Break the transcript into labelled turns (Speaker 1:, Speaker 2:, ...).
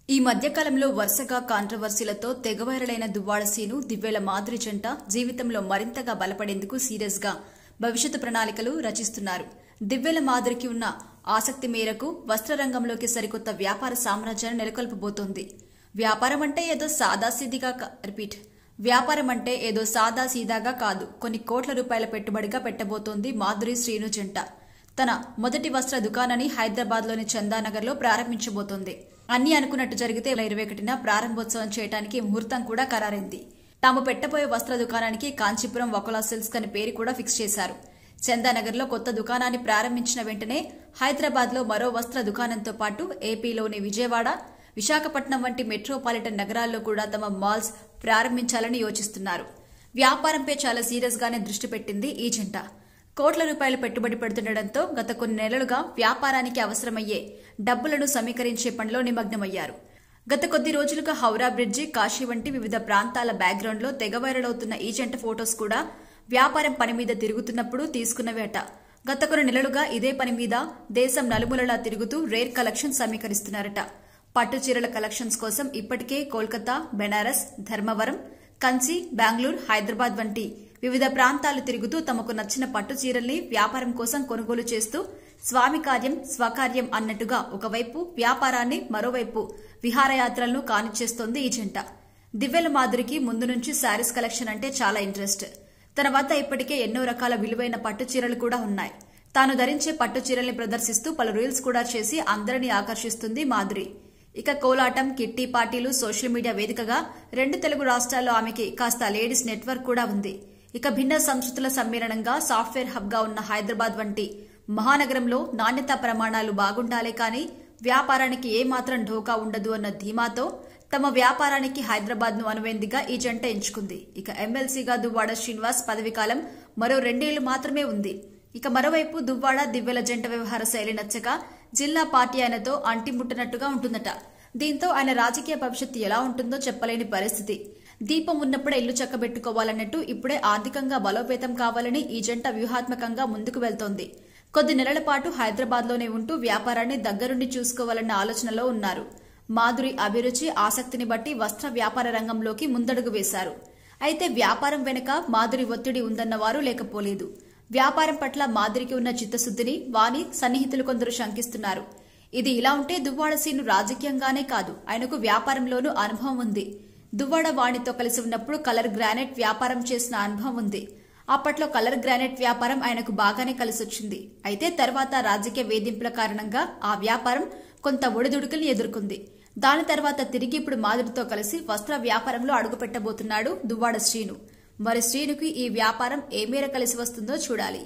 Speaker 1: ఈ మధ్యకాలంలో వరుసగా కాంట్రవర్సీలతో తెగ వైరలైన దువ్వాడ సీను దివ్యల మాధురి జంట జీవితంలో మరింతగా బలపడేందుకు సీరియస్ గా భవిష్యత్తు ప్రణాళికలు రచిస్తున్నారు. దివ్యల మాధురికి ఉన్న ఆసక్తి మేరకు వస్త్ర రంగంలోకి సరికొత్త వ్యాపార సామ్రాజ్యాన్ని నెలకొల్పబోతోంది. వ్యాపారం అంటే ఏదో సాదాసీదాగా కాదు, కొన్ని కోట్ల రూపాయల పెట్టుబడిగా పెట్టబోతోంది మాధురి శ్రీను జంట. తన మొదటి వస్త్ర దుకాణాన్ని హైదరాబాద్లోని చందానగర్లో ప్రారంభించబోతోంది. అన్ని అనుకున్నట్టు జరిగితే 21న ప్రారంభోత్సవం చేయడానికి ముహూర్తం కూడా ఖరారైంది. తాము పెట్టబోయే వస్త్ర దుకాణానికి కాంచీపురం వకులా సిల్క్స్ అని పేరు కూడా ఫిక్స్ చేశారు. చందానగర్లో కొత్త దుకాణాన్ని ప్రారంభించిన వెంటనే హైదరాబాద్లో మరో వస్త్ర దుకాణంతో పాటు ఏపీలోని విజయవాడ, విశాఖపట్నం వంటి మెట్రోపాలిటన్ నగరాల్లో కూడా తమ మాల్స్ ప్రారంభించాలని యోచిస్తున్నారు. వ్యాపారంపై చాలా సీరియస్ గానే దృష్టి పెట్టింది ఈ జంట. కోట్ల రూపాయలు పెట్టుబడి పెడుతుండటంతో గత కొన్ని నెలలుగా వ్యాపారానికి అవసరమయ్యే డబ్బులను సమీకరించే పనిలో నిమగ్నమయ్యారు. గత కొద్ది రోజులుగా హౌరా బ్రిడ్జి, కాశీ వంటి వివిధ ప్రాంతాల బ్యాక్గ్రౌండ్లో తెగ వైరల్ అవుతున్న ఈ జంట ఫొటోస్ కూడా వ్యాపారం పని మీద తిరుగుతున్నప్పుడు తీసుకున్నవేట. గత కొన్ని నెలలుగా ఇదే పని మీద దేశం నలుమూలలా తిరుగుతూ రేర్ కలెక్షన్ సమీకరిస్తున్నారట. పట్టు చీరల కలెక్షన్స్ కోసం ఇప్పటికే కోల్కతా, బెనారస్, ధర్మవరం, కంచి, బెంగళూరు, హైదరాబాద్ వంటి వివిధ ప్రాంతాలు తిరుగుతూ తమకు నచ్చిన పట్టు చీరల్ని వ్యాపారం కోసం కొనుగోలు చేస్తూ స్వామి కార్యం స్వకార్యం అన్నట్టుగా ఒకవైపు వ్యాపారాన్ని, మరోవైపు విహారయాత్రలను కానిచ్చేస్తోంది ఈ జంట. దివ్యల మాధురికి ముందు నుంచి శారీస్ కలెక్షన్ అంటే చాలా ఇంట్రెస్ట్. తన వద్ద ఇప్పటికే ఎన్నో రకాల విలువైన పట్టు చీరలు కూడా ఉన్నాయి. తాను ధరించే పట్టు చీరల్ని ప్రదర్శిస్తూ పలు రీల్స్ కూడా చేసి అందరినీ ఆకర్షిస్తుంది మాధురి. ఇక కోలాటం, కిట్టి పార్టీలు, సోషల్ మీడియా వేదికగా 2 తెలుగు రాష్ట్రాల్లో ఆమెకి కాస్త లేడీస్ నెట్వర్క్ కూడా ఉంది. ఇక భిన్న సంస్కృతుల సమ్మేళనంగా సాఫ్ట్వేర్ హబ్ గా ఉన్న హైదరాబాద్ వంటి మహానగరంలో నాణ్యతా ప్రమాణాలు బాగుండాలే కానీ వ్యాపారానికి ఏమాత్రం ఢోకా ఉండదు అన్న ధీమాతో తమ వ్యాపారానికి హైదరాబాద్ ను అనువేందిగా ఈ జంట ఎంచుకుంది. ఇక ఎమ్మెల్సీగా దువ్వాడ శ్రీనివాస్ పదవీకాలం మరో 2 ఏళ్లు మాత్రమే ఉంది. ఇక మరోవైపు దువ్వాడ దివ్యల జంట వ్యవహార శైలి నచ్చక జిల్లా పార్టీ ఆయనతో అంటిముట్టనట్టుగా ఉంటుందట. దీంతో ఆయన రాజకీయ భవిష్యత్తు ఎలా ఉంటుందో చెప్పలేని పరిస్థితి. దీపం ఉన్నప్పుడే ఇల్లు చక్కబెట్టుకోవాలన్నట్టు ఇప్పుడే ఆర్థికంగా బలోపేతం కావాలని ఈ జంట వ్యూహాత్మకంగా ముందుకు వెళ్తోంది. కొద్ది నెలల పాటు హైదరాబాద్లోనే ఉంటూ వ్యాపారాన్ని దగ్గరుండి చూసుకోవాలన్న ఆలోచనలో ఉన్నారు. మాధురి అభిరుచి, ఆసక్తిని బట్టి వస్త్ర వ్యాపార రంగంలోకి ముందడుగు వేశారు. అయితే వ్యాపారం వెనుక మాధురి ఒత్తిడి ఉందన్న వారు లేకపోలేదు. వ్యాపారం పట్ల మాధురికి ఉన్న చిత్తశుద్ధిని వాణి సన్నిహితులు కొందరు శంకిస్తున్నారు. ఇది ఇలా ఉంటే దువ్వాడ సీను రాజకీయంగానే కాదు, ఆయనకు వ్యాపారంలోనూ అనుభవం ఉంది. దువ్వాడ వాణితో కలిసి ఉన్నప్పుడు కలర్ గ్రానైట్ వ్యాపారం చేసిన అనుభవం ఉంది. అప్పట్లో కలర్ గ్రానైట్ వ్యాపారం ఆయనకు బాగానే కలిసొచ్చింది. అయితే తర్వాత రాజకీయ వేధింపుల కారణంగా ఆ వ్యాపారం కొంత ఒడిదుడుకుల్ని ఎదుర్కొంది. దాని తర్వాత తిరిగి ఇప్పుడు మాధురితో కలిసి వస్త్ర వ్యాపారంలో అడుగుపెట్టబోతున్నాడు దువ్వాడ శ్రీను. మరి శ్రీనుకి ఈ వ్యాపారం ఏ మేర కలిసి వస్తుందో చూడాలి.